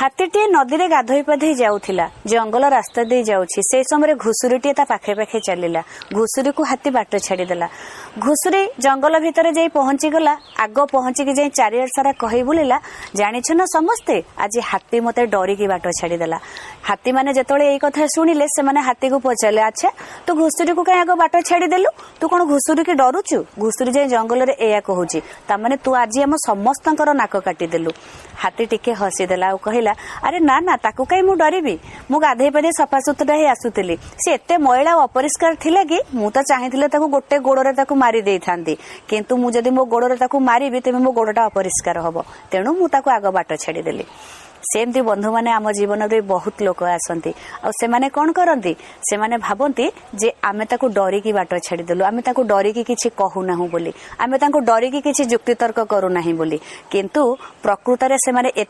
हाथीटे नदी रे गाधोई पाधोई जाउथिला जंगल रास्ता दे जाउछि से समय घुसुरीटे ता पाखे पाखे चलिला घुसुरी को हाथी बाट छाड़ी देला घुसुरी जंगल भितर जाई पहुंची गला आग पहुंची के जाई चारियार सारा कहि बुलिला जानिछ न समस्ते आज हाथी मते डरी की बाट छाड़ी देला हाथी माने जेतोळे एई कथा सुनिले से माने हाथी को पचाले अच्छा तू घुसुरी को काहे आग बाट छाड़ी देलु तू कोन घुसुरी के डरुचु घुसुरी जाई जंगल रे एया कहूची ता माने तू आज हम समस्तंकर नाक काटी देलु हाथी टिके हसी देला और कहला अरे ना ना ताकू कहीं मु डरबी मु गाधे पाधे सफा सुतरा ही आसुतिली से एते मैला अपरिष्कार थिला कि मु तो चाहिथिले ताकू गोटे गोड़रे ताकू मारी देई थांती किंतु मु जदी मो गोड़रे ताकू मारिबी तेमे मो गोड़टा अपरिष्कार हबो तेणु मु ताकू आग बाट छाड़ी देली सेमती बंधु माने आम जीवन रे बहुत लोक आसंती आ से माने कोन करंती से माने भाबंती जे आमे ताकू डरी की बाट छाड़ी देलु आमे ताकू डरी की किछि कहू नाहु बोली आमे ताकू डरी की किछि युक्ति तर्क करू नाही बोली किंतु प्रकृत रे से माने